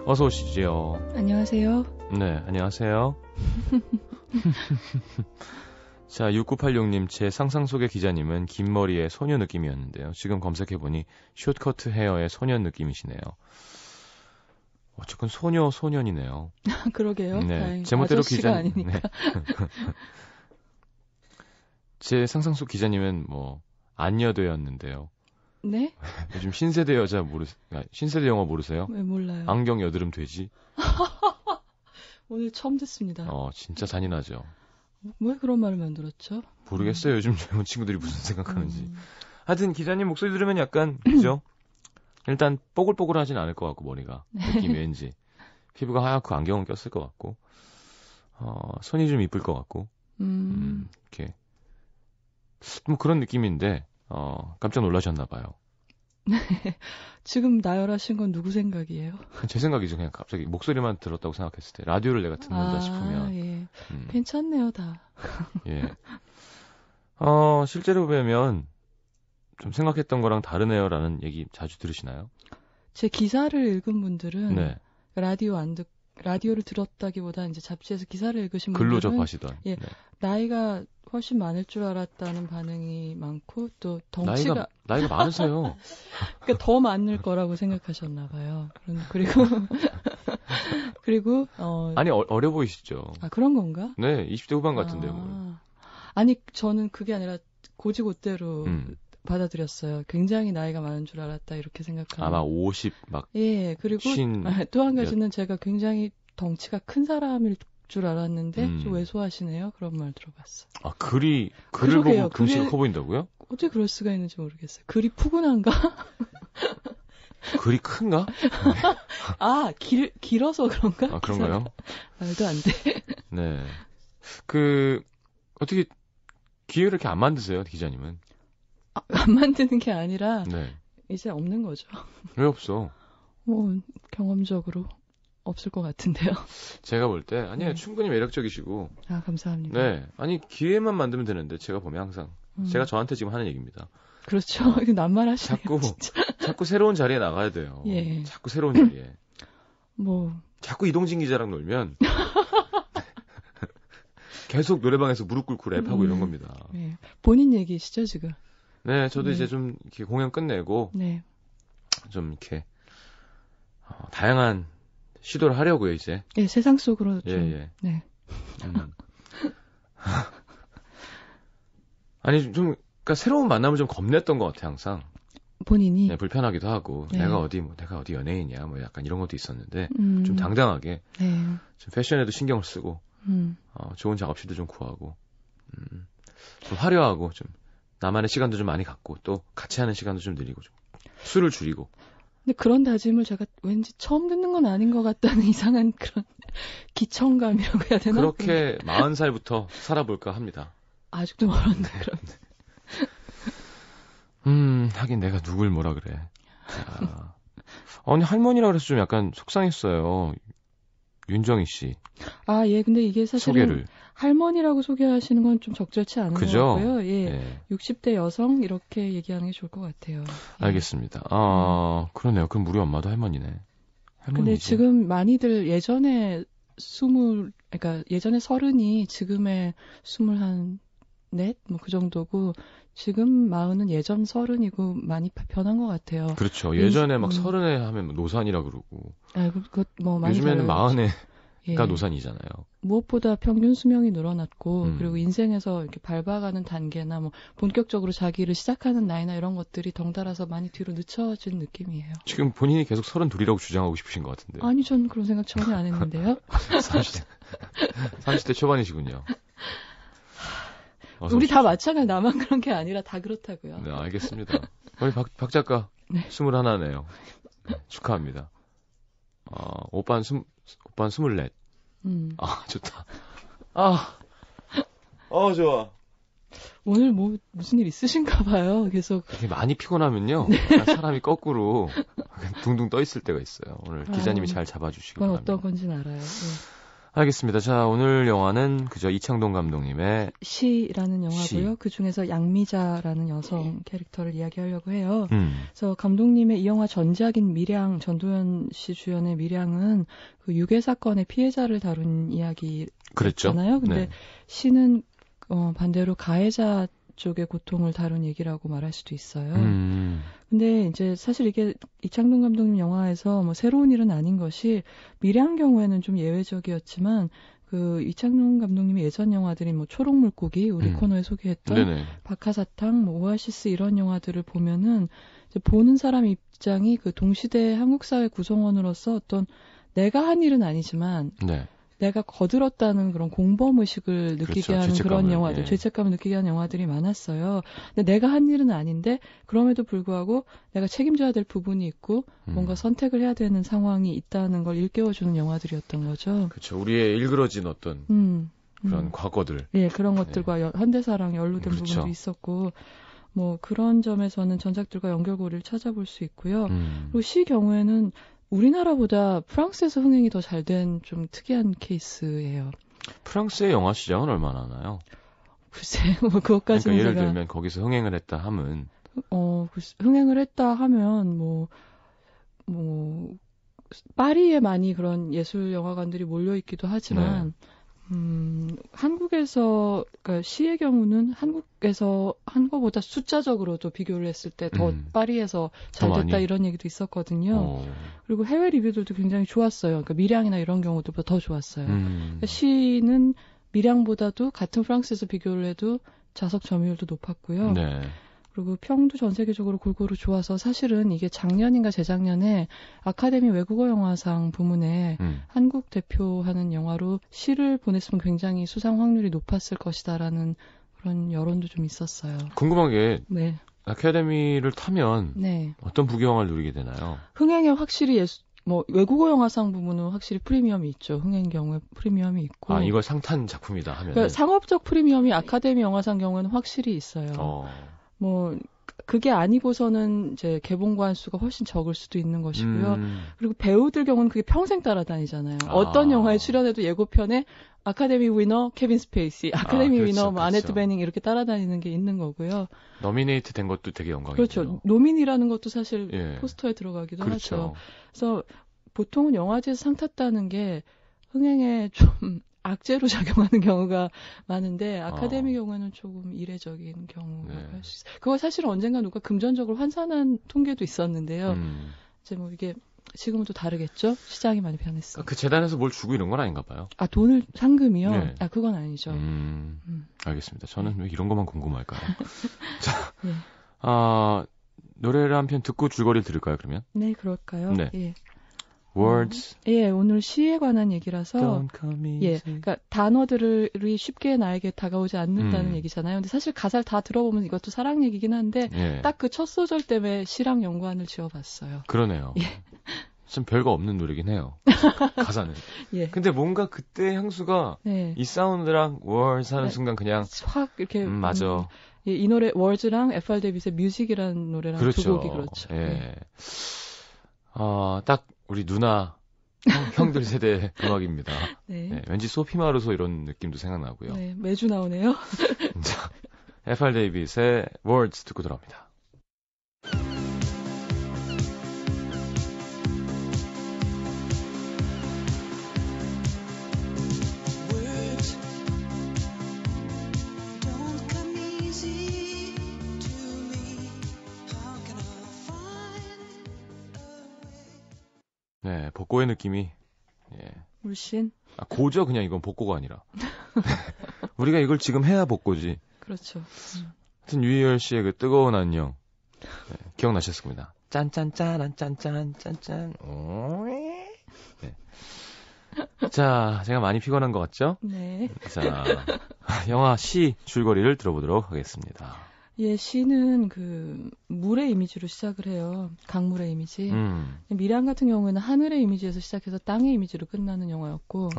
어서 오시죠. 안녕하세요. 네, 안녕하세요. 자, 6986님, 제 상상 속의 기자님은 긴 머리에 소녀 느낌이었는데요. 지금 검색해보니 숏커트 헤어의 소년 느낌이시네요. 어쨌건 소년이네요. 그러게요. 네, 제멋대로 아저씨가 아니니까. 네. 제 상상 속 기자님은 안여대였는데요. 네? 요즘 신세대 여자 신세대 영화 모르세요? 왜 몰라요? 안경 여드름 돼지? 오늘 처음 듣습니다. 진짜 잔인하죠. 왜 그런 말을 만들었죠? 모르겠어요. 요즘 젊은 친구들이 무슨 생각하는지. 하여튼 기자님 목소리 들으면 약간 그죠? 일단 뽀글뽀글하진 않을 것 같고 머리가 느낌이 왠지 피부가 하얗고 안경은 꼈을 것 같고 손이 좀 이쁠 것 같고 이렇게 그런 느낌인데 깜짝 놀라셨나 봐요. 지금 나열하신 건 누구 생각이에요? 제 생각이죠. 그냥 갑자기 목소리만 들었다고 생각했을 때 라디오를 내가 듣는다 싶으면 예. 괜찮네요 다. 예. 실제로 뵈면 좀 생각했던 거랑 다르네요라는 얘기 자주 들으시나요? 제 기사를 읽은 분들은 네. 라디오를 들었다기보다 이제 잡지에서 기사를 읽으신 글로 분들은 접하시던. 예, 네. 나이가 훨씬 많을 줄 알았다는 반응이 많고 또 덩치가 나이가 많으세요. 그러니까 더 많을 거라고 생각하셨나 봐요. 그리고 아니 어려 보이시죠? 아 그런 건가? 네, 20대 후반 같은데요. 아니 저는 그게 아니라 고지고대로 받아들였어요. 굉장히 나이가 많은 줄 알았다 이렇게 생각하는. 아마 50 막. 예, 그리고 또 한 가지는 제가 굉장히 덩치가 큰 사람일 줄 알았는데 좀 왜소하시네요. 그런 말 들어봤어. 아 글을 보고 덩치가 커 보인다고요? 어떻게 그럴 수가 있는지 모르겠어요. 글이 푸근한가? 글이 큰가? 아 길어서 그런가? 아 그런가요? 말도 안 돼. 네. 어떻게 기회를 이렇게 안 만드세요, 기자님은? 안 만드는 게 아니라 네. 이제 없는 거죠. 왜 없어? 경험적으로 없을 것 같은데요. 제가 볼 때 아니에요. 충분히 매력적이시고. 아 감사합니다. 네. 아니 기회만 만들면 되는데 제가 보면 항상 제가 저한테 지금 하는 얘기입니다. 그렇죠. 이거 낱말하시네요. 자꾸 새로운 자리에 나가야 돼요. 예. 자꾸 새로운 자리에. 자꾸 이동진 기자랑 놀면 계속 노래방에서 무릎 꿇고 랩하고 이런 겁니다. 예. 본인 얘기시죠 지금? 네, 저도 이제 좀 이렇게 공연 끝내고 좀 이렇게 다양한 시도를 하려고요 이제. 예, 세상 속으로 좀. 예. 네. 아니 그러니까 새로운 만남을 좀 겁냈던 것 같아 항상. 본인이. 네, 불편하기도 하고 네. 내가 어디 연예인이야 약간 이런 것도 있었는데 좀 당당하게 좀 패션에도 신경을 쓰고 좋은 작업실도 좀 구하고 좀 화려하고 좀 나만의 시간도 좀 많이 갖고 또 같이 하는 시간도 좀 늘리고 좀 술을 줄이고. 근데 그런 다짐을 제가 왠지 처음 듣는 건 아닌 것 같다는 이상한 그런 기청감이라고 해야 되나? 그렇게 40살부터 살아볼까 합니다. 아직도 멀었네 그럼. 하긴 내가 누굴 뭐라 그래. 아니 할머니라 그래서 좀 약간 속상했어요. 윤정희 씨. 아, 예. 근데 이게 사실은 소개를. 할머니라고 소개하시는 건 좀 적절치 않은 그죠? 것 같고요. 예. 네. 60대 여성 이렇게 얘기하는 게 좋을 것 같아요. 예. 알겠습니다. 그러네요. 그럼 우리 엄마도 할머니네. 할머니지. 근데 지금 많이들 예전에 그러니까 예전에 30이 지금의 24, 그 정도고 지금 40은 예전 30이고 많이 변한 것 같아요. 그렇죠. 예전에 막 30에 하면 노산이라 그러고. 그것 많이 요즘에는 40에가 예. 노산이잖아요. 무엇보다 평균 수명이 늘어났고 그리고 인생에서 이렇게 밟아가는 단계나 본격적으로 자기를 시작하는 나이나 이런 것들이 덩달아서 많이 뒤로 늦춰진 느낌이에요. 지금 본인이 계속 32라고 주장하고 싶으신 것 같은데. 아니 전 그런 생각 전혀 안 했는데요. 30대 초반이시군요. 우리 다 마찬가지 나만 그런 게 아니라 다 그렇다고요. 네, 알겠습니다. 우리 박 작가 21네요. 네, 축하합니다. 오빠는 24. 좋다. 좋아. 오늘 무슨 일 있으신가 봐요. 계속. 이렇게 많이 피곤하면요. 사람이 거꾸로 둥둥 떠 있을 때가 있어요. 오늘 기자님이 잘 잡아주시기 그건 바랍니다. 어떤 건지는 알아요. 네. 알겠습니다. 자, 오늘 영화는 그저 이창동 감독님의 시라는 영화고요. 시. 그 중에서 양미자라는 여성 캐릭터를 이야기하려고 해요. 그래서 감독님의 이 영화 전작인 밀양, 전도연 씨 주연의 밀양은 그 유괴 사건의 피해자를 다룬 이야기잖아요. 근데 네. 시는 반대로 가해자 쪽의 고통을 다룬 얘기라고 말할 수도 있어요. 근데 이제 사실 이게 이창동 감독님 영화에서 뭐 새로운 일은 아닌 것이 밀양 경우에는 좀 예외적이었지만 그 이창동 감독님의 예전 영화들인 뭐 초록물고기 우리 코너에 소개했던 네네. 박하사탕, 뭐 오아시스 이런 영화들을 보면은 이제 보는 사람 입장이 그 동시대 한국 사회 구성원으로서 어떤 내가 한 일은 아니지만 네. 내가 거들었다는 그런 공범의식을 느끼게 그렇죠. 하는 죄책감을, 그런 영화들, 예. 죄책감을 느끼게 하는 영화들이 많았어요. 근데 내가 한 일은 아닌데 그럼에도 불구하고 내가 책임져야 될 부분이 있고 뭔가 선택을 해야 되는 상황이 있다는 걸 일깨워주는 영화들이었던 거죠. 그렇죠. 우리의 일그러진 어떤 그런 과거들. 예, 그런 것들과 현대사랑 연루된 그렇죠. 부분도 있었고 뭐 그런 점에서는 전작들과 연결고리를 찾아볼 수 있고요. 그리고 시 경우에는 우리나라보다 프랑스에서 흥행이 더 잘 된 좀 특이한 케이스예요. 프랑스의 영화 시장은 얼마나 하나요? 글쎄, 뭐 그것까지는 그러니까 예를 들면 거기서 흥행을 했다 함은 흥행을 했다 하면 뭐 파리에 많이 그런 예술 영화관들이 몰려 있기도 하지만 한국에서 그러니까 시의 경우는 한국에서 한 거보다 숫자적으로도 비교를 했을 때 더 파리에서 잘 더 됐다 많이? 이런 얘기도 있었거든요. 그리고 해외 리뷰들도 굉장히 좋았어요. 그러니까 밀양이나 이런 경우도 더 좋았어요. 그러니까 시는 밀양보다도 같은 프랑스에서 비교를 해도 좌석 점유율도 높았고요. 네. 그리고 평도 전 세계적으로 골고루 좋아서 사실은 이게 작년인가 재작년에 아카데미 외국어 영화상 부문에 한국 대표하는 영화로 시를 보냈으면 굉장히 수상 확률이 높았을 것이다라는 그런 여론도 좀 있었어요. 궁금한 게 네. 아카데미를 타면 네. 어떤 부경을 누리게 되나요? 흥행에 확실히 외국어 영화상 부문은 확실히 프리미엄이 있죠. 흥행 경우에 프리미엄이 있고. 아, 이걸 상탄 작품이다 하면. 그러니까 상업적 프리미엄이 아카데미 영화상 경우에는 확실히 있어요. 뭐 그게 아니고서는 이제 개봉 관수가 훨씬 적을 수도 있는 것이고요. 그리고 배우들 경우는 그게 평생 따라다니잖아요. 어떤 영화에 출연해도 예고편에 아카데미 위너 케빈 스페이시, 아카데미 그렇죠, 위너 뭐 아네트 그렇죠. 베닝 이렇게 따라다니는 게 있는 거고요. 너미네이트 된 것도 되게 영광이죠. 그렇죠. 노민이라는 것도 사실 예. 포스터에 들어가기도 그렇죠. 하죠. 그래서 보통은 영화제에서 상 탔다는 게 흥행에 좀 악재로 작용하는 경우가 많은데 아카데미 경우에는 조금 이례적인 경우가 할 수 있어요. 그거 사실은 언젠가 누가 금전적으로 환산한 통계도 있었는데요. 이제 뭐 이게 지금은 또 다르겠죠? 시장이 많이 변했어. 그 재단에서 뭘 주고 이런 건 아닌가 봐요. 아, 돈을 상금이요? 네. 아, 그건 아니죠. 알겠습니다. 저는 왜 이런 것만 궁금할까요? 자, 네. 노래를 한 편 듣고 줄거리를 들을까요, 그러면? 네, 그럴까요? 네. 예. Words. 예, 오늘 시에 관한 얘기라서. Don't come easy. 예, 그러니까 단어들이 쉽게 나에게 다가오지 않는다는 얘기잖아요. 근데 사실 가사를 다 들어보면 이것도 사랑 얘기긴 한데 예. 딱 그 첫 소절 때문에 시랑 연관을 지어봤어요. 그러네요. 예. 좀 별거 없는 노래긴 해요. 가사는. 예. 근데 뭔가 그때 향수가 네. 이 사운드랑 Words 하는 네. 순간 그냥 확 이렇게 맞아. 예, 이 노래 월즈랑 FR 데이빗의 뮤직이라는 노래랑 그렇죠. 두 곡이 그렇죠. 예. 네. 딱 우리 누나 형들 세대 음악입니다. 네. 네, 왠지 소피 마르소 이런 느낌도 생각나고요. 네, 매주 나오네요. 자, FR 데이빗의 Words 듣고 들어옵니다. 네, 복고의 느낌이 예. 물씬. 고죠 그냥 이건 복고가 아니라. 우리가 이걸 지금 해야 복고지. 그렇죠. 하여튼 유희열 씨의 그 뜨거운 안녕 네, 기억나셨을 겁니다. 짠짠짠 짠짠 짠짠. 네. 자, 제가 많이 피곤한 것 같죠? 네. 자, 영화 시 줄거리를 들어보도록 하겠습니다. 예, 시는 그 물의 이미지로 시작을 해요. 강물의 이미지. 미란 같은 경우에는 하늘의 이미지에서 시작해서 땅의 이미지로 끝나는 영화였고,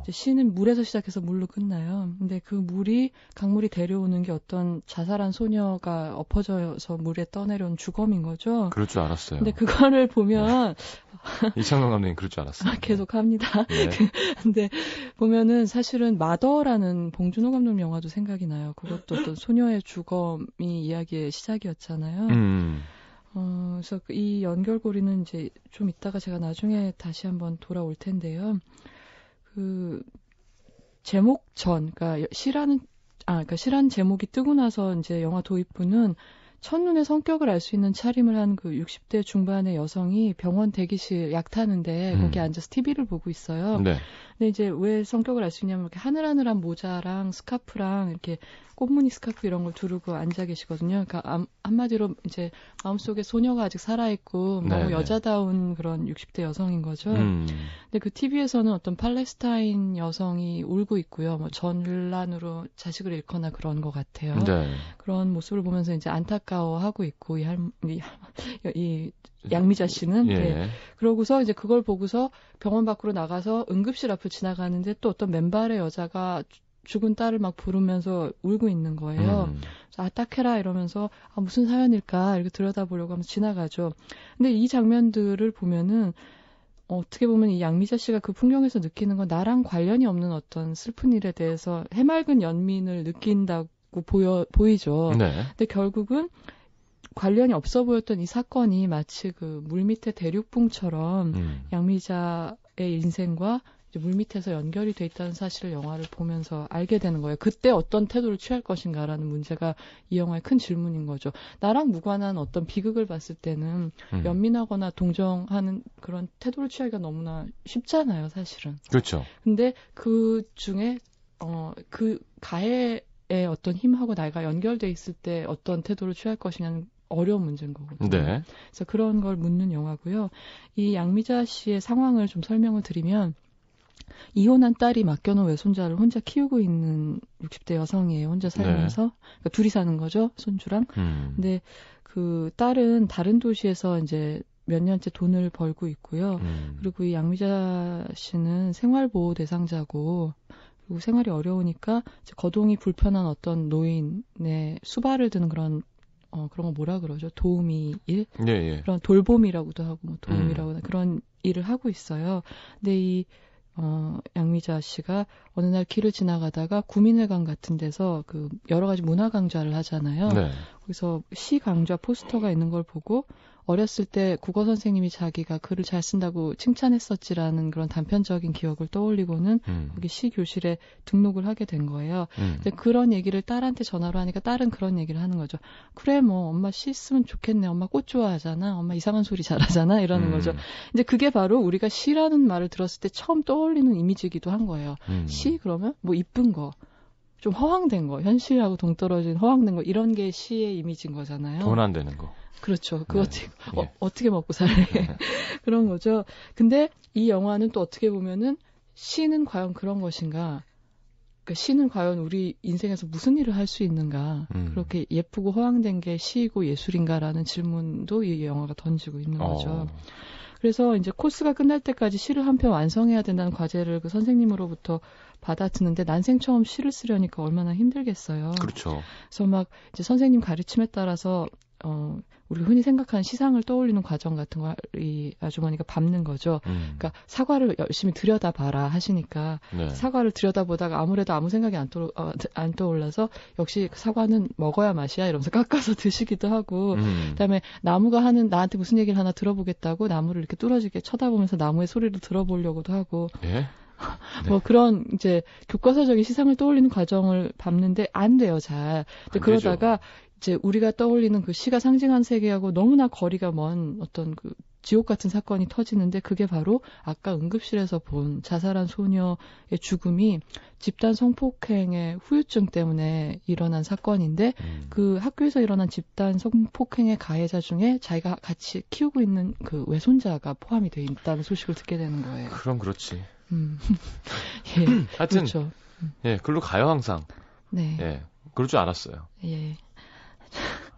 이제 시는 물에서 시작해서 물로 끝나요. 근데 그 물이 강물이 데려오는 게 어떤 자살한 소녀가 엎어져서 물에 떠내려온 주검인 거죠. 그럴 줄 알았어요. 근데 그거를 보면 이창동 감독님 그럴 줄 알았어요. 계속 합니다. 네. 근데 보면은 사실은 마더라는 봉준호 감독 영화도 생각이 나요. 그것도 어떤 소녀의 주검이 이야기의 시작이었잖아요. 그래서 이 연결고리는 이제 좀 이따가 제가 나중에 다시 한번 돌아올 텐데요. 그 제목 전, 그러니까 시라는 제목이 뜨고 나서 이제 영화 도입부는 첫눈에 성격을 알 수 있는 차림을 한 그 60대 중반의 여성이 병원 대기실 약 타는데 거기 앉아서 TV를 보고 있어요. 네. 근데 이제 왜 성격을 알 수 있냐면 이렇게 하늘하늘한 모자랑 스카프랑 이렇게 꽃무늬 스카프 이런 걸 두르고 앉아 계시거든요. 그러니까 한마디로 이제 마음속에 소녀가 아직 살아있고 너무 여자다운 그런 60대 여성인 거죠. 근데 그 TV에서는 어떤 팔레스타인 여성이 울고 있고요. 뭐 전란으로 자식을 잃거나 그런 것 같아요. 네. 그런 모습을 보면서 이제 안타까워하고 있고 이 양미자 씨는 네. 그러고서 이제 그걸 보고서 병원 밖으로 나가서 응급실 앞을 지나가는데 또 어떤 맨발의 여자가 죽은 딸을 막 부르면서 울고 있는 거예요. 딱해라 이러면서 무슨 사연일까 이렇게 들여다보려고 하면서 지나가죠. 근데 이 장면들을 보면은 어떻게 보면 이 양미자 씨가 그 풍경에서 느끼는 건 나랑 관련이 없는 어떤 슬픈 일에 대해서 해맑은 연민을 느낀다고 보이죠. 네. 근데 결국은 관련이 없어 보였던 이 사건이 마치 그 물밑의 대륙붕처럼 양미자의 인생과 이제 물밑에서 연결이 돼 있다는 사실을 영화를 보면서 알게 되는 거예요. 그때 어떤 태도를 취할 것인가라는 문제가 이 영화의 큰 질문인 거죠. 나랑 무관한 어떤 비극을 봤을 때는 연민하거나 동정하는 그런 태도를 취하기가 너무나 쉽잖아요, 사실은. 그렇죠. 근데 그 중에 그 가해의 어떤 힘하고 나가 연결돼 있을 때 어떤 태도를 취할 것이냐는 어려운 문제인 거거든요. 네. 그래서 그런 걸 묻는 영화고요. 이 양미자 씨의 상황을 좀 설명을 드리면 이혼한 딸이 맡겨놓은 외손자를 혼자 키우고 있는 60대 여성이에요. 혼자 살면서. 네. 그러니까 둘이 사는 거죠. 손주랑. 근데 그 딸은 다른 도시에서 이제 몇 년째 돈을 벌고 있고요. 그리고 이 양미자 씨는 생활보호 대상자고 그리고 생활이 어려우니까 이제 거동이 불편한 어떤 노인의 수발을 드는 그런 거 뭐라 그러죠? 도우미 일? 예. 그런 돌봄이라고도 하고, 뭐 도움이라고나 그런 일을 하고 있어요. 근데 이, 양미자 씨가 어느 날 길을 지나가다가 구민회관 같은 데서 그 여러 가지 문화 강좌를 하잖아요. 네. 거기서 시 강좌 포스터가 있는 걸 보고 어렸을 때 국어 선생님이 자기가 글을 잘 쓴다고 칭찬했었지라는 그런 단편적인 기억을 떠올리고는 거기 시 교실에 등록을 하게 된 거예요. 근데 그런 얘기를 딸한테 전화로 하니까 딸은 그런 얘기를 하는 거죠. 그래 뭐 엄마 시 쓰면 좋겠네. 엄마 꽃 좋아하잖아. 엄마 이상한 소리 잘하잖아. 이러는 거죠. 이제 그게 바로 우리가 시라는 말을 들었을 때 처음 떠올리는 이미지이기도 한 거예요. 시 그러면 뭐 이쁜 거. 좀 허황된 거, 현실하고 동떨어진 허황된 거 이런 게 시의 이미지인 거잖아요. 돈 안 되는 거. 그렇죠. 그거 어떻게 먹고 살래? 그런 거죠. 근데 이 영화는 또 어떻게 보면은 시는 과연 그런 것인가? 그러니까 시는 과연 우리 인생에서 무슨 일을 할 수 있는가? 그렇게 예쁘고 허황된 게 시이고 예술인가라는 질문도 이 영화가 던지고 있는 거죠. 그래서 이제 코스가 끝날 때까지 시를 한 편 완성해야 된다는 과제를 그 선생님으로부터 받아드는데 난생 처음 시를 쓰려니까 얼마나 힘들겠어요. 그렇죠. 그래서 막 이제 선생님 가르침에 따라서 우리가 흔히 생각하는 시상을 떠올리는 과정 같은 거 이 아주머니가 밟는 거죠. 그러니까 사과를 열심히 들여다봐라 하시니까 네. 사과를 들여다보다가 아무래도 아무 생각이 안 떠올라서 역시 사과는 먹어야 맛이야 이러면서 깎아서 드시기도 하고 그다음에 나무가 나한테 무슨 얘기를 하나 들어보겠다고 나무를 이렇게 뚫어지게 쳐다보면서 나무의 소리를 들어보려고도 하고 네? 뭐 그런 이제 교과서적인 시상을 떠올리는 과정을 밟는데 안 돼요, 잘. 근데 그러다가 이제 우리가 떠올리는 그 시가 상징하는 세계하고 너무나 거리가 먼 어떤 그 지옥 같은 사건이 터지는데 그게 바로 아까 응급실에서 본 자살한 소녀의 죽음이 집단 성폭행의 후유증 때문에 일어난 사건인데 그 학교에서 일어난 집단 성폭행의 가해자 중에 자기가 같이 키우고 있는 그 외손자가 포함이 돼 있다는 소식을 듣게 되는 거예요. 그럼 그렇지. 예, 하여튼 그렇죠. 예, 글로 가요 항상. 네. 예, 그럴 줄 알았어요. 예.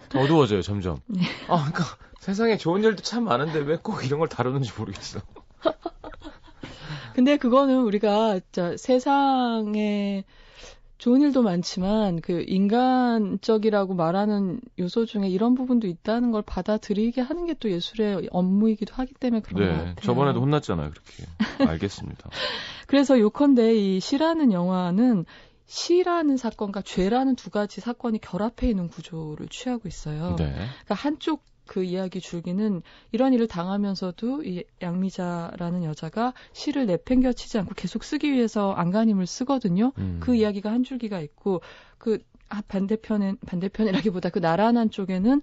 더 어두워져요, 점점. 네. 그러니까 세상에 좋은 일도 참 많은데 왜 꼭 이런 걸 다루는지 모르겠어. 근데 그거는 우리가 진짜 세상에 좋은 일도 많지만 그 인간적이라고 말하는 요소 중에 이런 부분도 있다는 걸 받아들이게 하는 게 또 예술의 업무이기도 하기 때문에 그런 것 같아요. 저번에도 혼났잖아요, 그렇게. 알겠습니다. 그래서 요컨대 이 시라는 영화는 시라는 사건과 죄라는 두 가지 사건이 결합해 있는 구조를 취하고 있어요. 네. 그러니까 한쪽 그 이야기 줄기는 이런 일을 당하면서도 이 양미자라는 여자가 시를 내팽겨치지 않고 계속 쓰기 위해서 안간힘을 쓰거든요. 그 이야기가 한 줄기가 있고 그 반대편이라기보다 그 나란한 쪽에는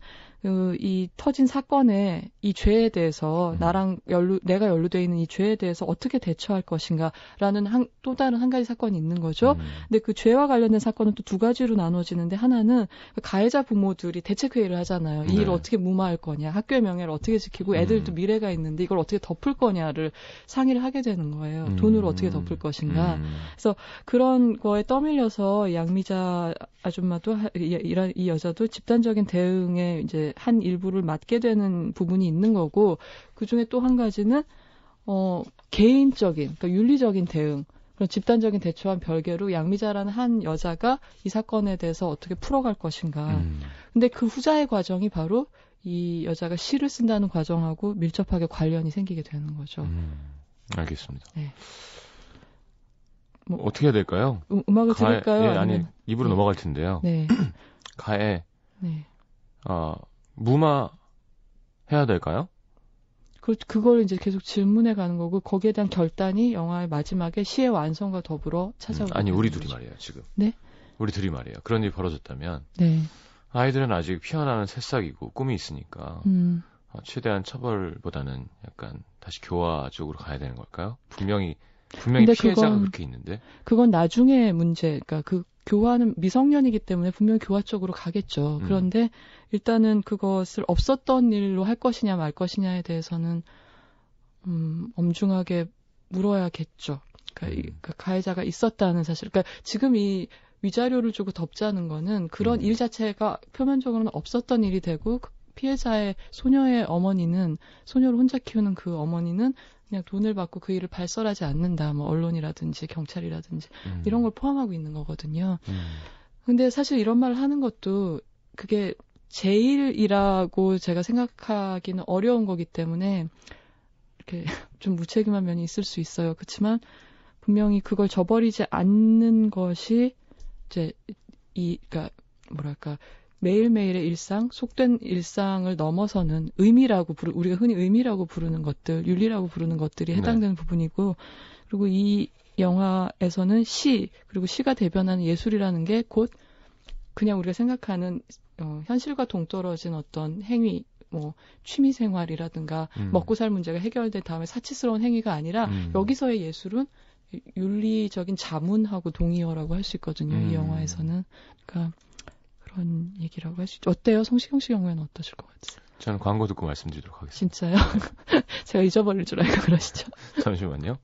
이 터진 사건의 이 죄에 대해서 내가 연루되어 있는 이 죄에 대해서 어떻게 대처할 것인가라는 또 다른 한 가지 사건이 있는 거죠. 근데 그 죄와 관련된 사건은 또 두 가지로 나눠지는데 하나는 가해자 부모들이 대책회의를 하잖아요. 이 일을 어떻게 무마할 거냐, 학교의 명예를 어떻게 지키고 애들도 미래가 있는데 이걸 어떻게 덮을 거냐를 상의를 하게 되는 거예요. 돈으로 어떻게 덮을 것인가. 그래서 그런 거에 떠밀려서 양미자 아줌마도 이 여자도 집단적인 대응에 이제 한 일부를 맡게 되는 부분이 있는 거고 그 중에 또 한 가지는 개인적인, 그러니까 윤리적인 대응, 그런 집단적인 대처와는 별개로 양미자라는 한 여자가 이 사건에 대해서 어떻게 풀어갈 것인가. 근데 그 후자의 과정이 바로 이 여자가 시를 쓴다는 과정하고 밀접하게 관련이 생기게 되는 거죠. 알겠습니다. 네. 어떻게 해야 될까요? 음악을 들을까요? 아니, 입으로 넘어갈 텐데요. 네. 가해, 무마 해야 될까요? 그걸 이제 계속 질문해 가는 거고 거기에 대한 결단이 영화의 마지막에 시의 완성과 더불어 찾아오게 아니, 우리 거죠. 둘이 말이에요, 지금. 네? 우리 둘이 말이에요. 그런 일이 벌어졌다면 네. 아이들은 아직 피어나는 새싹이고 꿈이 있으니까 최대한 처벌보다는 약간 다시 교화 쪽으로 가야 되는 걸까요? 분명히 피해자가 그렇게 있는데. 그건 나중에 문제. 그러니까 그 교화는 미성년이기 때문에 분명히 교화 쪽으로 가겠죠. 그런데 일단은 그것을 없었던 일로 할 것이냐 말 것이냐에 대해서는 엄중하게 물어야겠죠. 그러니까 가해자가 있었다는 사실. 그러니까 지금 이 위자료를 주고 덮자는 거는 그런 일 자체가 표면적으로는 없었던 일이 되고 그 피해자의 소녀의 어머니는 소녀를 혼자 키우는 그 어머니는 그냥 돈을 받고 그 일을 발설하지 않는다. 뭐 언론이라든지 경찰이라든지 이런 걸 포함하고 있는 거거든요. 근데 사실 이런 말을 하는 것도 그게 제일이라고 제가 생각하기는 어려운 거기 때문에 이렇게 좀 무책임한 면이 있을 수 있어요. 그렇지만 분명히 그걸 저버리지 않는 것이 이제 그러니까 뭐랄까 매일매일의 일상, 속된 일상을 넘어서는 의미라고 우리가 흔히 의미라고 부르는 것들, 윤리라고 부르는 것들이 해당되는 부분이고, 그리고 이 영화에서는 시, 그리고 시가 대변하는 예술이라는 게 곧 그냥 우리가 생각하는 현실과 동떨어진 어떤 행위, 뭐 취미 생활이라든가 먹고 살 문제가 해결된 다음에 사치스러운 행위가 아니라 여기서의 예술은 윤리적인 자문하고 동의어라고 할 수 있거든요. 이 영화에서는. 그러니까 그런 얘기라고 할 수 있죠. 어때요? 성시경 씨 경우에는 어떠실 것 같으세요? 저는 광고 듣고 말씀드리도록 하겠습니다. 진짜요? 제가 잊어버릴 줄 알고 그러시죠? 잠시만요.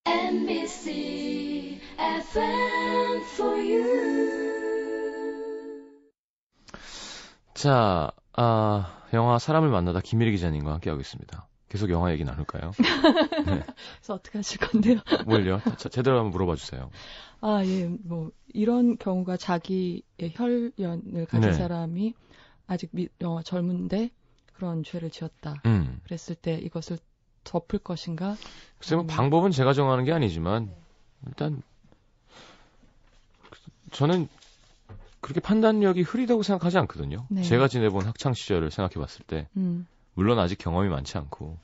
MBC FM for you. 자, 영화 사람을 만나다 김미리 기자님과 함께하고 있습니다. 계속 영화 얘기 나눌까요? 네. 그래서 어떻게 하실 건데요? 뭘요? 제대로 한번 물어봐 주세요. 예, 뭐 이런 경우가 자기의 혈연을 가진 사람이 아직 젊은데 그런 죄를 지었다. 그랬을 때 이것을 덮을 것인가? 글쎄 뭐 방법은 제가 정하는 게 아니지만 일단 저는 그렇게 판단력이 흐리다고 생각하지 않거든요. 네. 제가 지내본 학창 시절을 생각해 봤을 때 물론 아직 경험이 많지 않고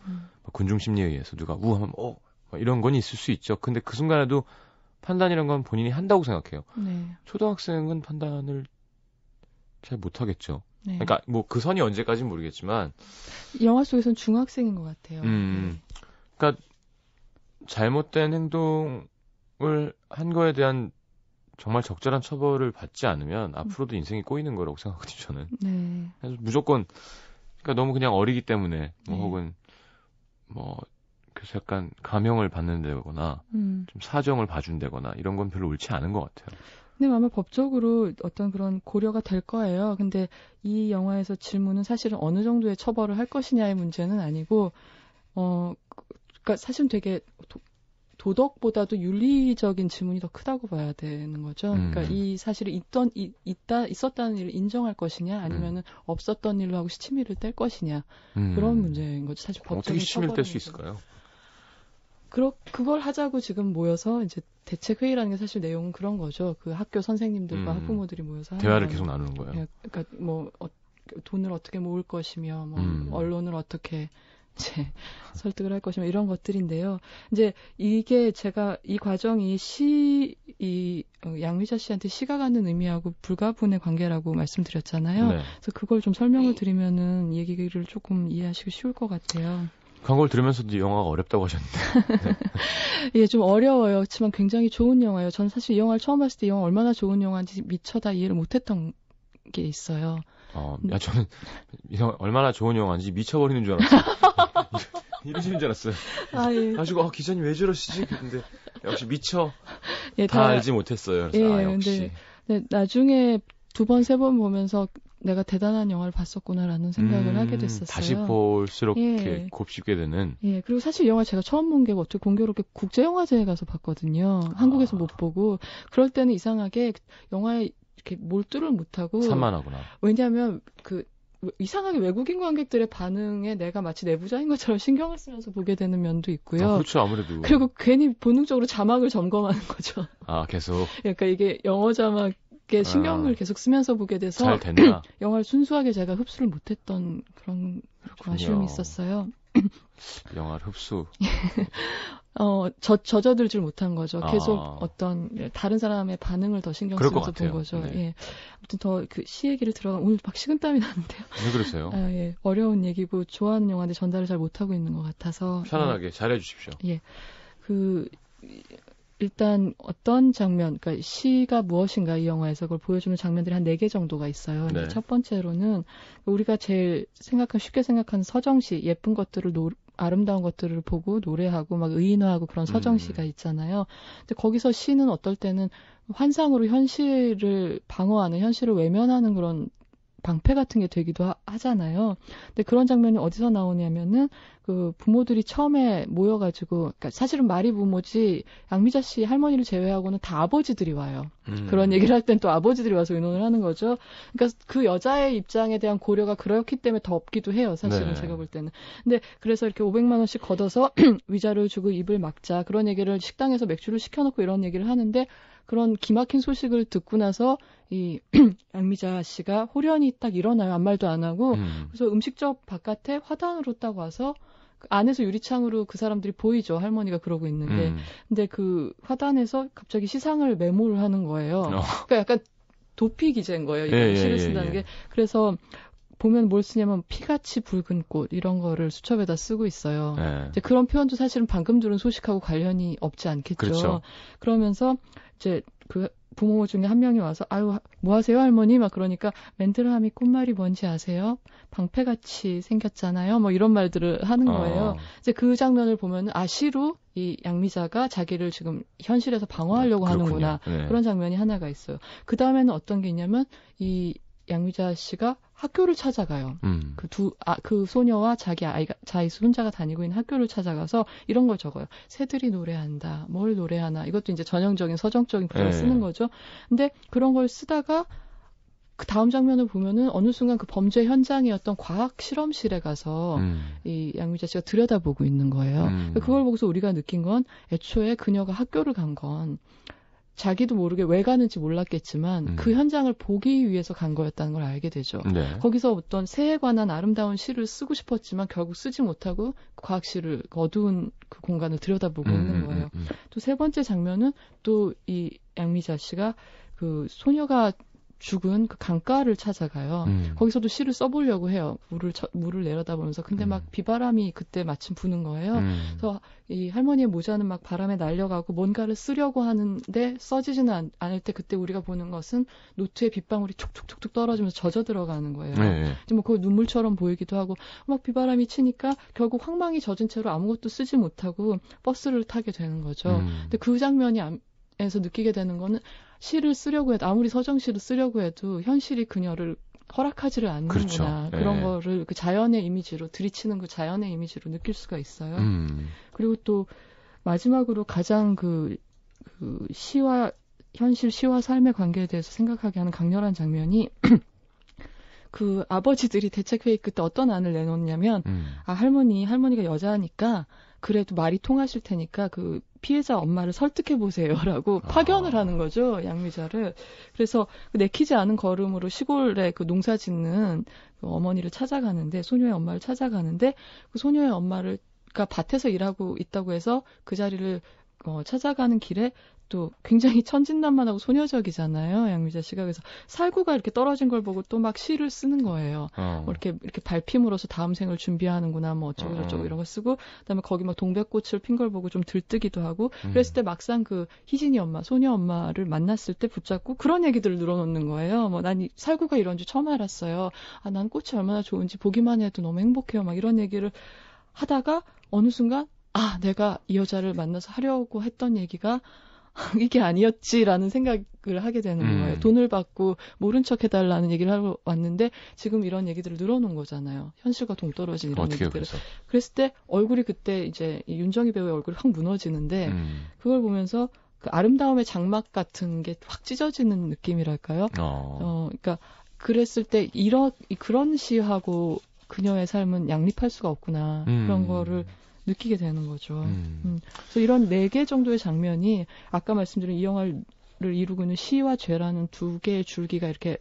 군중 심리에 의해서 누가 하면 이런 건 있을 수 있죠. 근데 그 순간에도 판단이란 건 본인이 한다고 생각해요. 네. 초등학생은 판단을 잘 못하겠죠. 네. 그러니까 뭐 그 선이 언제까지는 모르겠지만 영화 속에서는 중학생인 것 같아요. 그러니까 잘못된 행동을 한 거에 대한 정말 적절한 처벌을 받지 않으면 앞으로도 인생이 꼬이는 거라고 생각하거든요. 저는. 네. 그래서 무조건 그러니까 너무 그냥 어리기 때문에 혹은 그래서 약간 감형을 받는다거나 좀 사정을 봐준다거나 이런 건 별로 옳지 않은 것 같아요. 네, 아마 법적으로 어떤 그런 고려가 될 거예요. 근데 이 영화에서 질문은 사실은 어느 정도의 처벌을 할 것이냐의 문제는 아니고, 그러니까 사실은 되게 도덕보다도 윤리적인 질문이 더 크다고 봐야 되는 거죠. 그러니까 이 사실이 있었다는 일을 인정할 것이냐, 아니면은 없었던 일로 하고 시치미를 뗄 것이냐, 그런 문제인 거죠. 사실 법적인 어떻게 시치미를 뗄 수 처벌은 있을까요? 그걸 하자고 지금 모여서 이제 대책 회의라는 게 사실 내용은 그런 거죠. 그 학교 선생님들과 학부모들이 모여서 대화를 계속 나누는 거예요. 예, 그러니까 뭐 돈을 어떻게 모을 것이며, 뭐 언론을 어떻게 이제 설득을 할 것이며 이런 것들인데요. 이제 이게 제가 이 과정이 양미자 씨한테 시가 갖는 의미하고 불가분의 관계라고 말씀드렸잖아요. 네. 그래서 그걸 좀 설명을 드리면은 얘기를 조금 이해하시기 쉬울 것 같아요. 광고를 들으면서도 영화가 어렵다고 하셨는데. 예, 좀 어려워요. 그렇지만 굉장히 좋은 영화예요. 저는 사실 이 영화를 처음 봤을 때 이 영화 얼마나 좋은 영화인지 미처 다 이해를 못했던 게 있어요. 저는 이 영화 얼마나 좋은 영화인지 미쳐버리는 줄 알았어요. 이러시는 줄 알았어요. 아, 예. 가지고 기자님 왜 저러시지? 근데 역시 미처 예, 다 알지 못했어요. 그래서 예, 역시. 근데 나중에 2번, 3번 보면서 내가 대단한 영화를 봤었구나라는 생각을 하게 됐었어요. 다시 볼수록 예. 이렇게 곱씹게 되는. 예, 그리고 사실 이 영화 제가 처음 본 게 어떻게 공교롭게 국제영화제에 가서 봤거든요. 한국에서 못 보고. 그럴 때는 이상하게 영화에 이렇게 몰두를 못하고. 산만하구나. 왜냐하면 이상하게 외국인 관객들의 반응에 내가 마치 내부자인 것처럼 신경을 쓰면서 보게 되는 면도 있고요. 그렇죠, 아무래도. 그리고 괜히 본능적으로 자막을 점검하는 거죠. 계속. 그러니까 이게 영어 자막에 신경을 계속 쓰면서 보게 돼서 잘 됐나? 영화를 순수하게 제가 흡수를 못했던 그런 아쉬움이 있었어요. 영화를 흡수. 젖어들질 못한 거죠. 계속 어떤 다른 사람의 반응을 더 신경 쓰면서 본 거죠. 네. 예. 아무튼 더 그 시 얘기를 들어가 오늘 막 식은땀이 나는데요. 왜 그러세요? 예. 어려운 얘기고 좋아하는 영화인데 전달을 잘 못하고 있는 것 같아서 편안하게 잘해 주십시오. 예. 일단 어떤 장면, 그러니까 시가 무엇인가 이 영화에서 그걸 보여주는 장면들이 한 4개 정도가 있어요. 네. 첫 번째로는 우리가 제일 쉽게 생각하는 서정시, 예쁜 것들을 아름다운 것들을 보고 노래하고 막 의인화하고 그런 서정시가 있잖아요. 근데 거기서 시는 어떨 때는 환상으로 현실을 방어하는, 현실을 외면하는 그런 방패 같은 게 되기도 하잖아요. 근데 그런 장면이 어디서 나오냐면은 그 부모들이 처음에 모여가지고, 그러니까 사실은 말이 부모지 양미자 씨 할머니를 제외하고는 다 아버지들이 와요. 그런 얘기를 할 땐 또 아버지들이 와서 의논을 하는 거죠. 그러니까 그 여자의 입장에 대한 고려가 그렇기 때문에 더 없기도 해요. 사실은. 네. 제가 볼 때는. 근데 그래서 이렇게 500만 원씩 걷어서 위자료를 주고 입을 막자, 그런 얘기를 식당에서 맥주를 시켜놓고 이런 얘기를 하는데, 그런 기막힌 소식을 듣고 나서 이 양미자 씨가 호련히 딱 일어나요. 아무 말도 안 하고. 그래서 음식점 바깥에 화단으로 딱 와서 그 안에서 유리창으로 그 사람들이 보이죠. 할머니가 그러고 있는데. 근데 그 화단에서 갑자기 시상을 메모를 하는 거예요. 그러니까 약간 도피 기제인 거예요. 이거 시를 쓴다는 게. 그래서 보면 뭘 쓰냐면 피같이 붉은 꽃 이런 거를 수첩에다 쓰고 있어요. 이제 그런 표현도 사실은 방금 들은 소식하고 관련이 없지 않겠죠. 그렇죠. 그러면서 이제 그 부모 중에 한 명이 와서 아유 뭐 하세요 할머니 막 그러니까 맨드라미 꽃말이 뭔지 아세요? 방패같이 생겼잖아요. 뭐 이런 말들을 하는 거예요. 이제 그 장면을 보면은 시로 이 양미자가 자기를 지금 현실에서 방어하려고 하는구나. 네. 그런 장면이 하나가 있어요. 그 다음에는 어떤 게 있냐면 이 양미자 씨가 학교를 찾아가요. 그 소녀와 자기 손자가 다니고 있는 학교를 찾아가서 이런 걸 적어요. 새들이 노래한다. 뭘 노래하나. 이것도 이제 전형적인 서정적인 구절을 쓰는 거죠. 근데 그런 걸 쓰다가 그 다음 장면을 보면은 어느 순간 그 범죄 현장이었던 과학 실험실에 가서 이 양미자 씨가 들여다보고 있는 거예요. 그걸 보고서 우리가 느낀 건 애초에 그녀가 학교를 간 건 자기도 모르게 왜 가는지 몰랐겠지만 그 현장을 보기 위해서 간 거였다는 걸 알게 되죠. 네. 거기서 어떤 새에 관한 아름다운 시를 쓰고 싶었지만 결국 쓰지 못하고 과학실을 어두운 그 공간을 들여다보고 있는 거예요. 또 세 번째 장면은 또 이 양미자 씨가 그 소녀가 죽은 그 강가를 찾아가요. 거기서도 시를 써보려고 해요. 물을 내려다보면서. 근데 막 비바람이 그때 마침 부는 거예요. 그래서 이 할머니의 모자는 막 바람에 날려가고 뭔가를 쓰려고 하는데 써지지는 않을 때 그때 우리가 보는 것은 노트에 빗방울이 촉촉촉촉 떨어지면서 젖어 들어가는 거예요. 네. 뭐 그 눈물처럼 보이기도 하고 막 비바람이 치니까 결국 황망이 젖은 채로 아무것도 쓰지 못하고 버스를 타게 되는 거죠. 근데 그 장면이 에서 느끼게 되는 거는 시를 쓰려고 해도 아무리 서정시를 쓰려고 해도 현실이 그녀를 허락하지를 않는구나. 그렇죠. 그런 예. 거를 그 자연의 이미지로 들이치는 그 자연의 이미지로 느낄 수가 있어요. 그리고 또 마지막으로 가장 그 시와 현실 시와 삶의 관계에 대해서 생각하게 하는 강렬한 장면이 그 아버지들이 대책회의 끝에 어떤 안을 내놓냐면 할머니가 여자니까 그래도 말이 통하실 테니까 그 피해자 엄마를 설득해 보세요라고 파견을 하는 거죠, 양미자를. 그래서 내키지 않은 걸음으로 시골에 그 농사 짓는 그 어머니를 찾아가는데, 소녀의 엄마를 찾아가는데, 그 소녀의 엄마를 그러니까 밭에서 일하고 있다고 해서 그 자리를 찾아가는 길에 또 굉장히 천진난만하고 소녀적이잖아요, 양미자 씨가. 그래서 살구가 이렇게 떨어진 걸 보고 또 막 시를 쓰는 거예요. 뭐 이렇게 발핌으로써 다음 생을 준비하는구나, 뭐 어쩌고 저쩌고 이런 거 쓰고, 그다음에 거기 막 동백꽃을 핀 걸 보고 좀 들뜨기도 하고, 그랬을 때 막상 그 희진이 엄마, 소녀 엄마를 만났을 때 붙잡고 그런 얘기들을 늘어놓는 거예요. 뭐 난 살구가 이런 줄 처음 알았어요. 아, 난 꽃이 얼마나 좋은지 보기만 해도 너무 행복해요. 막 이런 얘기를 하다가 어느 순간 내가 이 여자를 만나서 하려고 했던 얘기가 이게 아니었지라는 생각을 하게 되는 거예요. 돈을 받고 모른 척 해달라는 얘기를 하러 왔는데 지금 이런 얘기들을 늘어놓은 거잖아요. 현실과 동떨어진 이런 얘기들을. 그래서? 그랬을 때 얼굴이 그때 이제 윤정희 배우의 얼굴이 확 무너지는데 그걸 보면서 그 아름다움의 장막 같은 게 확 찢어지는 느낌이랄까요? 그러니까 그랬을 때 그런 시하고 그녀의 삶은 양립할 수가 없구나. 그런 거를 느끼게 되는 거죠. 그래서 이런 4개 정도의 장면이 아까 말씀드린 이 영화를 이루고 있는 시와 죄라는 2개의 줄기가 이렇게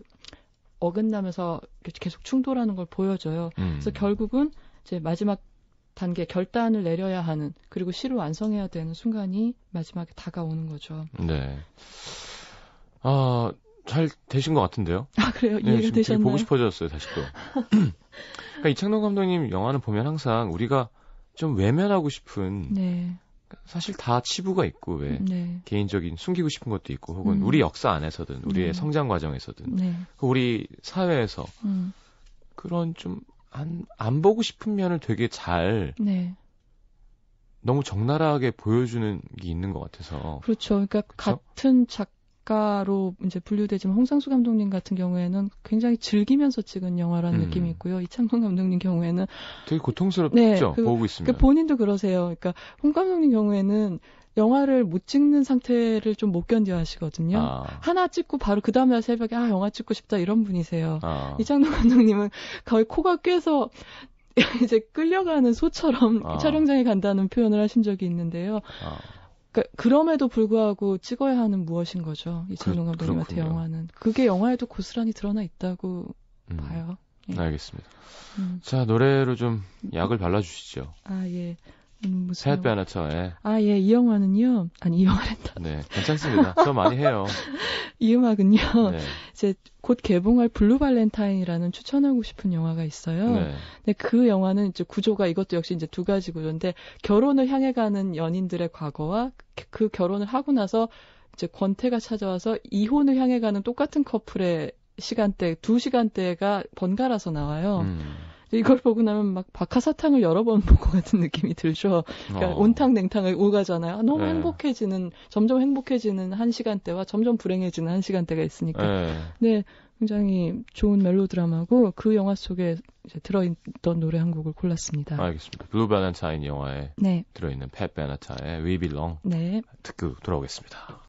어긋나면서 계속 충돌하는 걸 보여줘요. 그래서 결국은 이제 마지막 단계 결단을 내려야 하는, 그리고 시를 완성해야 되는 순간이 마지막에 다가오는 거죠. 네. 잘 되신 것 같은데요? 그래요? 네, 이해가 되셨나요? 보고 싶어졌어요, 다시 또. 그러니까 이창동 감독님 영화는 보면 항상 우리가 좀 외면하고 싶은, 네. 사실 다 치부가 있고, 네. 개인적인 숨기고 싶은 것도 있고, 혹은 우리 역사 안에서든, 우리의 성장 과정에서든, 네. 우리 사회에서 그런 좀 안 보고 싶은 면을 되게 잘 네. 너무 적나라하게 보여주는 게 있는 것 같아서. 그렇죠. 그러니까 그렇죠? 같은 작가로 이제 분류되지만 홍상수 감독님 같은 경우에는 굉장히 즐기면서 찍은 영화라는 느낌이 있고요. 이창동 감독님 경우에는 되게 고통스럽죠. 네, 보고 있으면. 본인도 그러세요. 그러니까 홍 감독님 경우에는 영화를 못 찍는 상태를 좀 못 견뎌 하시거든요. 하나 찍고 바로 그 다음날 새벽에 영화 찍고 싶다 이런 분이세요. 이창동 감독님은 거의 코가 꿰서 이제 끌려가는 소처럼 촬영장에 간다는 표현을 하신 적이 있는데요. 그러니까 그럼에도 불구하고 찍어야 하는 무엇인 거죠. 이창동 감독님한테 영화는. 그게 영화에도 고스란히 드러나 있다고 봐요. 예. 알겠습니다. 자, 노래로 좀 약을 발라주시죠. 예. 팻 베네터의. 예. 이 영화는요. 이 영화랜다. 네, 괜찮습니다. 저 많이 해요. 이 음악은요. 네. 이제 곧 개봉할 블루 발렌타인이라는 추천하고 싶은 영화가 있어요. 네. 근데 그 영화는 이제 구조가 이것도 역시 이제 2가지 구조인데, 결혼을 향해 가는 연인들의 과거와 그 결혼을 하고 나서 이제 권태가 찾아와서 이혼을 향해 가는 똑같은 커플의 시간대, 2시간대가 번갈아서 나와요. 이걸 보고 나면 막 박하사탕을 여러 번 본 것 같은 느낌이 들죠. 그러니까 온탕 냉탕을 오가잖아요. 너무 행복해지는, 점점 행복해지는 한 시간대와 점점 불행해지는 한 시간대가 있으니까. 네, 굉장히 좋은 멜로드라마고 그 영화 속에 이제 들어있던 노래 한 곡을 골랐습니다. 알겠습니다. 블루 발렌타인 영화에 네. 들어있는 팻 베네터의 We Belong 네. 듣고 돌아오겠습니다.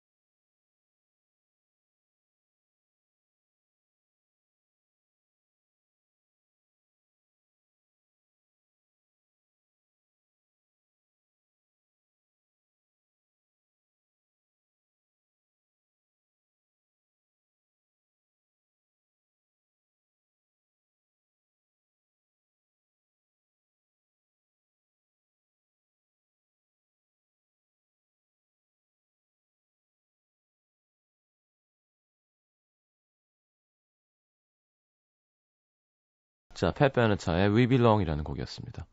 자, 팻 베네터의 We Belong이라는 곡이었습니다.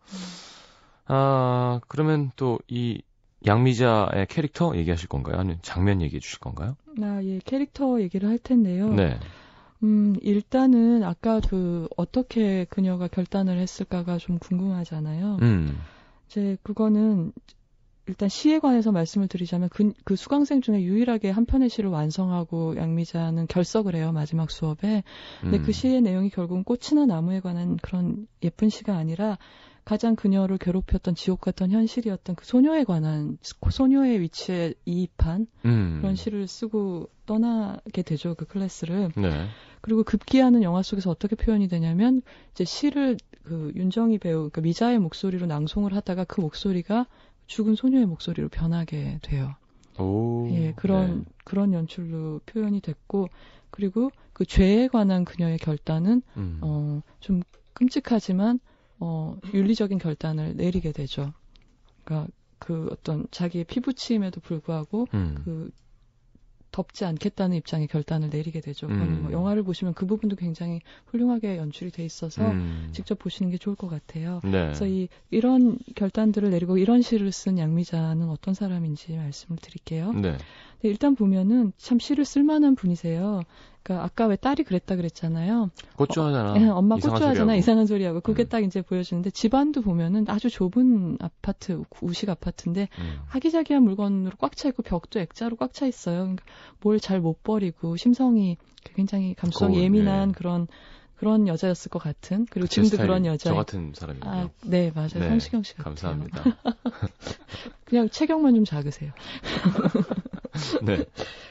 그러면 또 이 양미자의 캐릭터 얘기하실 건가요? 아니면 장면 얘기해 주실 건가요? 예, 캐릭터 얘기를 할 텐데요. 네. 일단은 아까 어떻게 그녀가 결단을 했을까가 좀 궁금하잖아요. 음. 이제 그거는 일단 시에 관해서 말씀을 드리자면 그 수강생 중에 유일하게 한 편의 시를 완성하고 양미자는 결석을 해요. 마지막 수업에. 근데 그 시의 내용이 결국은 꽃이나 나무에 관한 그런 예쁜 시가 아니라 가장 그녀를 괴롭혔던 지옥 같던 현실이었던 그 소녀에 관한 소녀의 위치에 이입한 그런 시를 쓰고 떠나게 되죠. 그 클래스를. 네. 그리고 급기야는 영화 속에서 어떻게 표현이 되냐면 이제 시를 그 윤정희 배우 그러니까 미자의 목소리로 낭송을 하다가 그 목소리가 죽은 소녀의 목소리로 변하게 돼요. 오. 예, 그런 연출로 표현이 됐고 그리고 그 죄에 관한 그녀의 결단은 좀 끔찍하지만 윤리적인 결단을 내리게 되죠. 그러니까 그 어떤 자기의 피부치임에도 불구하고 그 덮지 않겠다는 입장의 결단을 내리게 되죠. 뭐 영화를 보시면 그 부분도 굉장히 훌륭하게 연출이 돼 있어서 직접 보시는 게 좋을 것 같아요. 네. 그래서 이런 결단들을 내리고 이런 시를 쓴 양미자는 어떤 사람인지 말씀을 드릴게요. 네. 일단 보면은 참 시를 쓸만한 분이세요. 그러니까 아까 왜 딸이 그랬잖아요. 꼴찌하잖아. 엄마 꼴찌하잖아. 이상한 소리하고. 그게 딱 이제 보여주는데 집안도 보면은 아주 좁은 아파트, 우식 아파트인데 아기자기한 물건으로 꽉 차 있고 벽도 액자로 꽉 차 있어요. 그러니까 뭘 잘 못 버리고 심성이 굉장히 감수성 예민한 그런 여자였을 것 같은. 그리고 지금도 그런 여자. 저 같은 사람이군요. 아, 네, 맞아요. 네, 성시경 씨 같아요. 감사합니다. 그냥 체격만 좀 작으세요. 네.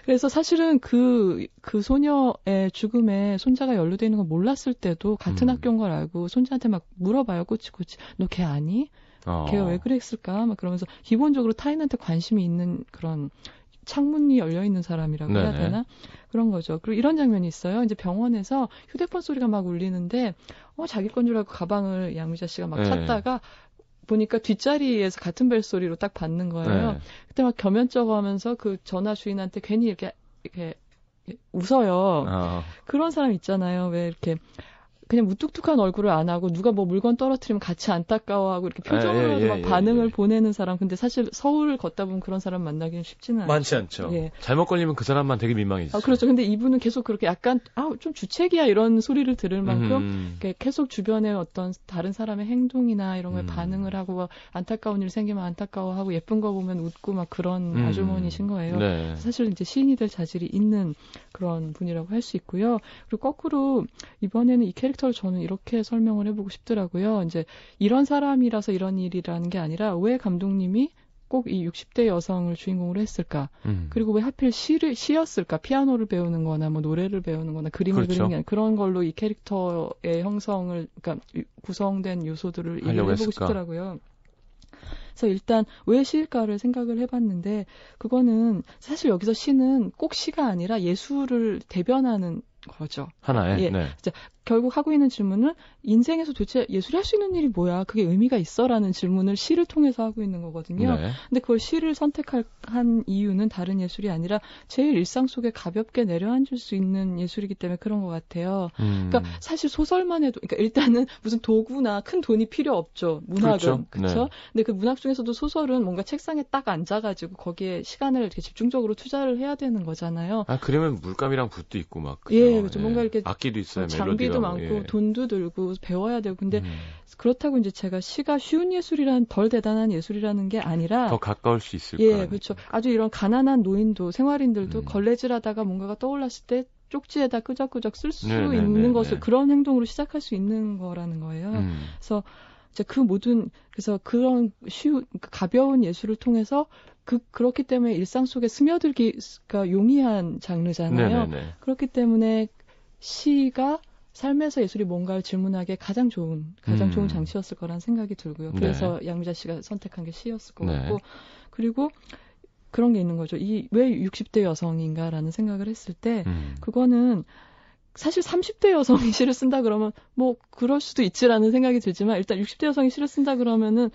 그래서 사실은 그 소녀의 죽음에 손자가 연루되어 있는 걸 몰랐을 때도 같은 학교인 걸 알고 손자한테 막 물어봐요. 꼬치꼬치. 너 걔 아니? 걔가 왜 그랬을까? 막 그러면서 기본적으로 타인한테 관심이 있는 그런 창문이 열려 있는 사람이라고 해야 되나? 그런 거죠. 그리고 이런 장면이 있어요. 이제 병원에서 휴대폰 소리가 막 울리는데 자기 건 줄 알고 가방을 양미자 씨가 막 찾다가 보니까 뒷자리에서 같은 벨소리로 딱 받는 거예요. 그때 막 겸연쩍어 하면서 그 전화 주인한테 괜히 이렇게 웃어요. 그런 사람 있잖아요. 왜 이렇게 그냥 무뚝뚝한 얼굴을 안 하고 누가 뭐 물건 떨어뜨리면 같이 안타까워하고 이렇게 표정으로도 막 반응을 보내는 사람. 근데 사실 서울 걷다 보면 그런 사람 만나기는 쉽지는 않죠. 많지 않죠. 잘못 걸리면 그 사람만 되게 민망해지죠. 그렇죠. 근데 이분은 계속 그렇게 약간 좀 주책이야 이런 소리를 들을 만큼 계속 주변에 어떤 다른 사람의 행동이나 이런 거에 반응을 하고 막 안타까운 일 생기면 안타까워하고 예쁜 거 보면 웃고 막 그런 아주머니신 거예요. 네. 사실 이제 시인이 될 자질이 있는 그런 분이라고 할 수 있고요. 그리고 거꾸로 이번에는 이 캐릭터를 저는 이렇게 설명을 해보고 싶더라고요. 이제 이런 사람이라서 이런 일이라는 게 아니라 왜 감독님이 꼭 이 60대 여성을 주인공으로 했을까? 그리고 왜 하필 시였을까? 피아노를 배우는 거나 뭐 노래를 배우는 거나 그림을 그리는 게 아니라 그런 걸로 이 캐릭터의 형성을, 그러니까 구성된 요소들을 얘기를 해보고 싶더라고요. 그래서 일단 왜 시일까를 생각을 해봤는데 그거는 사실 여기서 시는 꼭 시가 아니라 예술을 대변하는 거죠. 하나에. 네. 결국 하고 있는 질문은 인생에서 도대체 예술이 할 수 있는 일이 뭐야? 그게 의미가 있어라는 질문을 시를 통해서 하고 있는 거거든요. 네. 근데 그걸 시를 선택한 이유는 다른 예술이 아니라 제일 일상 속에 가볍게 내려앉을 수 있는 예술이기 때문에 그런 것 같아요. 그러니까 사실 소설만 해도, 그러니까 일단은 무슨 도구나 큰 돈이 필요 없죠. 문학은. 그렇죠? 네. 근데 그 문학 중에서도 소설은 뭔가 책상에 딱 앉아가지고 거기에 시간을 이렇게 집중적으로 투자를 해야 되는 거잖아요. 그러면 물감이랑 붓도 있고 막. 그렇죠. 뭔가 이렇게 악기도 있어요. 장비도 많고 돈도 들고 배워야 되고 근데 그렇다고 이제 제가 시가 쉬운 예술이란 덜 대단한 예술이라는 게 아니라 더 가까울 수 있을 거예요. 그렇죠. 아주 이런 가난한 노인도 생활인들도 걸레질하다가 뭔가가 떠올랐을 때 쪽지에다 끄적끄적 쓸 수 있는 것을 그런 행동으로 시작할 수 있는 거라는 거예요. 그래서 이제 그래서 그런 가벼운 예술을 통해서 그렇기 때문에 일상 속에 스며들기가 용이한 장르잖아요. 그렇기 때문에 시가 삶에서 예술이 뭔가를 질문하기에 가장 좋은 장치였을 거라는 생각이 들고요. 그래서 양미자 씨가 선택한 게 시였을 것 같고 그리고 그런 게 있는 거죠. 왜 60대 여성인가라는 생각을 했을 때 그거는 사실 30대 여성이 시를 쓴다 그러면 뭐 그럴 수도 있지라는 생각이 들지만 일단 60대 여성이 시를 쓴다 그러면은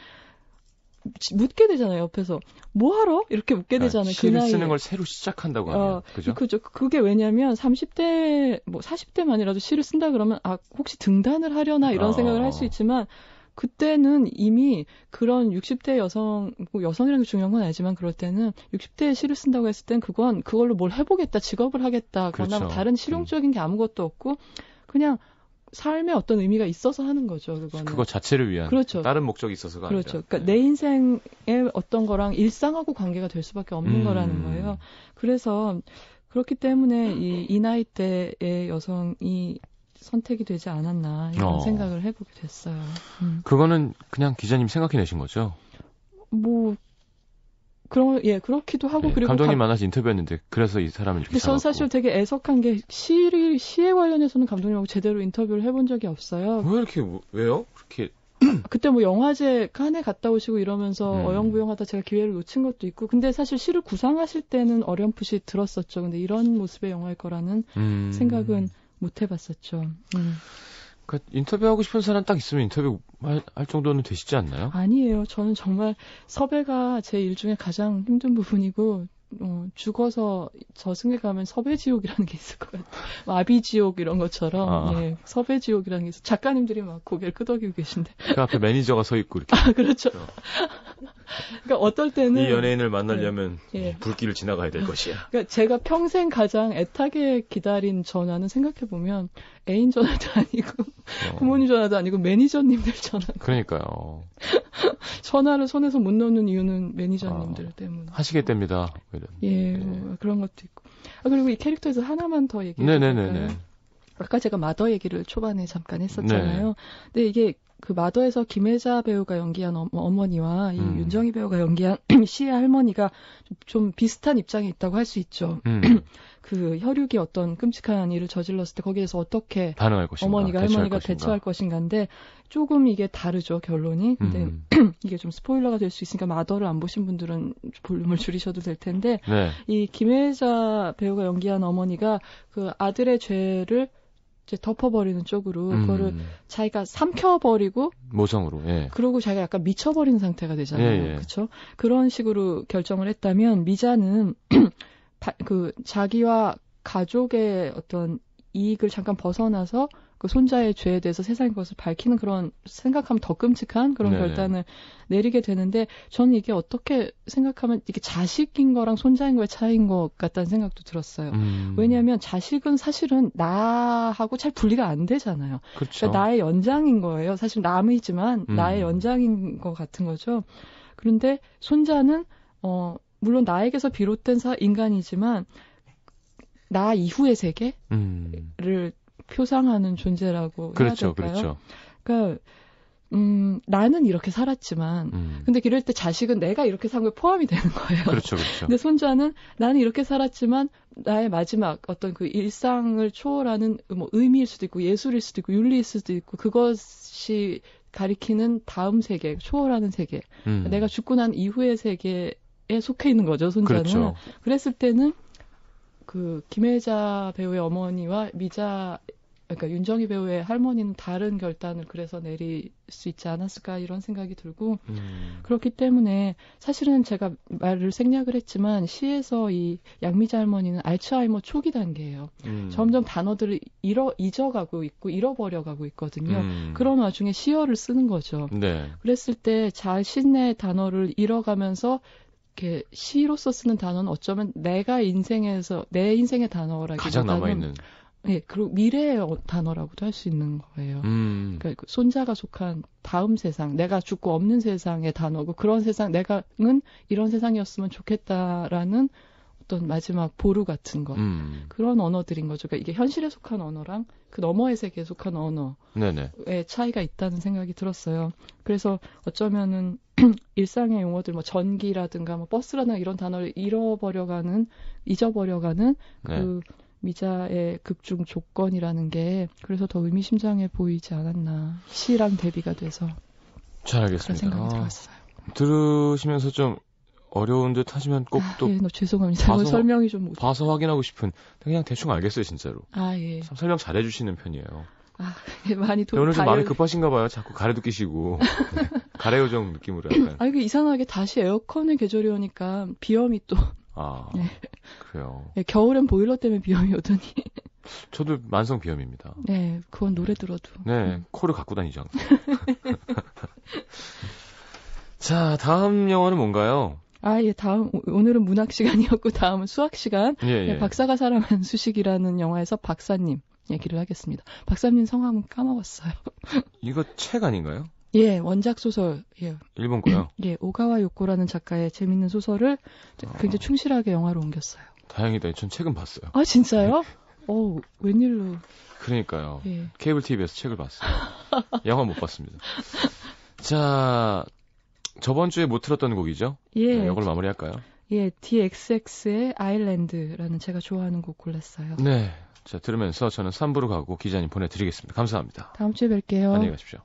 묻게 되잖아요. 옆에서 뭐 하러? 이렇게 묻게 되잖아요. 시를 쓰는 걸 새로 시작한다고 하면 그죠? 그죠. 그게 왜냐면 30대 뭐 40대만이라도 시를 쓴다 그러면 혹시 등단을 하려나 이런 생각을 할 수 있지만 그때는 이미 그런 60대 여성, 뭐 여성이라는 게 중요한 건 아니지만 그럴 때는 60대에 시를 쓴다고 했을 땐 그걸로 뭘 해보겠다, 직업을 하겠다, 그러나 다른 실용적인 게 아무것도 없고 그냥 삶에 어떤 의미가 있어서 하는 거죠. 그거는. 그거 자체를 위한 그렇죠. 다른 목적이 있어서가 그렇죠. 아니라. 그러니까 내 인생의 어떤 거랑 일상하고 관계가 될 수밖에 없는 거라는 거예요. 그래서 그렇기 때문에 이 나이 때의 여성이 선택이 되지 않았나 이런 생각을 해보게 됐어요. 그거는 그냥 기자님 생각해내신 거죠? 뭐 그렇기도 하고 네, 그리고 감독님 만나서 인터뷰했는데 그래서 이 사람을 이렇게 근데 전 잡았고. 사실 되게 애석한 게 시에 관련해서는 감독님하고 제대로 인터뷰를 해본 적이 없어요. 왜 이렇게 왜요? 그렇게 그때 뭐 영화제 칸에 갔다 오시고 이러면서 어영부영하다 제가 기회를 놓친 것도 있고 근데 사실 시를 구상하실 때는 어렴풋이 들었었죠. 근데 이런 모습의 영화일 거라는 생각은 못 해봤었죠. 그러니까 인터뷰하고 싶은 사람 딱 있으면 인터뷰 할 정도는 되시지 않나요? 아니에요. 저는 정말 섭외가 제 일 중에 가장 힘든 부분이고 죽어서 저승에 가면 섭외지옥이라는 게 있을 것 같아요. 아비지옥 이런 것처럼 예, 섭외지옥이라는 게 있어요. 작가님들이 막 고개를 끄덕이고 계신데 그 앞에 매니저가 서 있고 이렇게. 그렇죠. 그러니까 어떨 때는 이 연예인을 만나려면 예. 불길을 지나가야 될 것이야. 그러니까 제가 평생 가장 애타게 기다린 전화는 생각해보면 애인 전화도 아니고 부모님 전화도 아니고 매니저님들 전화. 그러니까요. 전화를 손에서 못 놓는 이유는 매니저님들 때문에. 하시겠답니다. 예, 뭐 그런 것도 있고. 그리고 이 캐릭터에서 하나만 더 얘기해 볼까요? 아까 제가 마더 얘기를 초반에 잠깐 했었잖아요. 네네. 근데 이게 그 마더에서 김혜자 배우가 연기한 어머니와 이 윤정희 배우가 연기한 시의 할머니가 좀 비슷한 입장에 있다고 할 수 있죠. 그 혈육이 어떤 끔찍한 일을 저질렀을 때 거기에서 어떻게 반응할 것인가, 어머니가 할머니가 대처할 것인가인데 조금 이게 다르죠 결론이. 근데 이게 좀 스포일러가 될 수 있으니까 마더를 안 보신 분들은 볼륨을 줄이셔도 될 텐데 네. 이 김혜자 배우가 연기한 어머니가 그 아들의 죄를 이제 덮어버리는 쪽으로 그거를 자기가 삼켜버리고 모성으로. 예. 그러고 자기가 약간 미쳐버린 상태가 되잖아요. 예, 예. 그렇죠? 그런 식으로 결정을 했다면 미자는 그 자기와 가족의 어떤 이익을 잠깐 벗어나서 그 손자의 죄에 대해서 세상의 것을 밝히는 그런 생각하면 더 끔찍한 그런 네네. 결단을 내리게 되는데 저는 이게 어떻게 생각하면 이게 자식인 거랑 손자인 거의 차이인 것 같다는 생각도 들었어요. 왜냐하면 자식은 사실은 나하고 잘 분리가 안 되잖아요. 그렇죠. 그러니까 나의 연장인 거예요. 사실 남이지만 나의 연장인 것 같은 거죠. 그런데 손자는 물론 나에게서 비롯된 인간이지만 나 이후의 세계를 표상하는 존재라고 그렇죠, 해야 될까요? 그렇죠. 그러니까 나는 이렇게 살았지만 근데 이럴 때 자식은 내가 이렇게 산 거에 포함이 되는 거예요. 그렇죠, 그렇죠. 근데 손자는 나는 이렇게 살았지만 나의 마지막 어떤 그 일상을 초월하는 뭐 의미일 수도 있고 예술일 수도 있고 윤리일 수도 있고 그것이 가리키는 다음 세계, 초월하는 세계. 내가 죽고 난 이후의 세계에 속해 있는 거죠, 손자는. 그렇죠. 그랬을 때는 그 김혜자 배우의 어머니와 그러니까 윤정희 배우의 할머니는 다른 결단을 그래서 내릴 수 있지 않았을까 이런 생각이 들고 그렇기 때문에 사실은 제가 말을 생략을 했지만 시에서 이 양미자 할머니는 알츠하이머 초기 단계예요. 점점 단어들을 잊어가고 있고 잃어버려가고 있거든요. 그런 와중에 시어를 쓰는 거죠. 네. 그랬을 때 자신의 단어를 잃어가면서 이렇게 시로서 쓰는 단어는 어쩌면 내 인생의 단어라기보다는 가장 남아있는. 예, 그리고 미래의 단어라고도 할 수 있는 거예요. 그러니까 그 손자가 속한 다음 세상, 내가 죽고 없는 세상의 단어고 그런 세상, 내가는 이런 세상이었으면 좋겠다라는 어떤 마지막 보루 같은 것. 그런 언어들인 거죠. 그러니까 이게 현실에 속한 언어랑 그 너머의 세계에 속한 언어의 차이가 있다는 생각이 들었어요. 그래서 어쩌면은 일상의 용어들, 뭐 전기라든가 뭐 버스라든가 이런 단어를 잊어버려가는 그 미자의 극중 조건이라는 게 그래서 더 의미심장해 보이지 않았나. 시랑 대비가 돼서. 잘 알겠습니다. 그런 생각이 들었어요. 들으시면서 좀 어려운 듯 하시면 꼭 또 예, 죄송합니다. 설명이 좀 봐서 확인하고 싶은 그냥 대충 알겠어요, 진짜로. 예. 참 설명 잘 해주시는 편이에요. 예, 많이 오늘 좀 마음이 급하신가 봐요. 자꾸 가래도 끼시고 가래 요정 느낌으로 약간. 이게 이상하게 다시 에어컨의 계절이 오니까 비염이 또. 네. 그래요. 예, 겨울엔 보일러 때문에 비염이 오더니. 저도 만성 비염입니다. 네, 그건 노래 들어도. 네, 코를 갖고 다니죠. 자, 다음 영화는 뭔가요? 예, 오늘은 문학 시간이었고, 다음은 수학 시간. 예. 박사가 사랑한 수식이라는 영화에서 박사님. 얘기를 하겠습니다. 박사님 성함은 까먹었어요. 이거 책 아닌가요? 예, 원작 소설. 예. 일본 거요? 예, 오가와 요코라는 작가의 재밌는 소설을 굉장히 충실하게 영화로 옮겼어요. 다행이다. 전 책은 봤어요. 아, 진짜요? 웬일로. 그러니까요. 예. 케이블 TV에서 책을 봤어요. 영화 못 봤습니다. 자, 저번 주에 못 들었던 곡이죠? 예. 네, 이걸 마무리할까요? 예, DXX의 아일랜드라는 제가 좋아하는 곡 골랐어요. 네. 자, 들으면서 저는 3부로 가고 기자님 보내드리겠습니다. 감사합니다. 다음 주에 뵐게요. 안녕히 가십시오.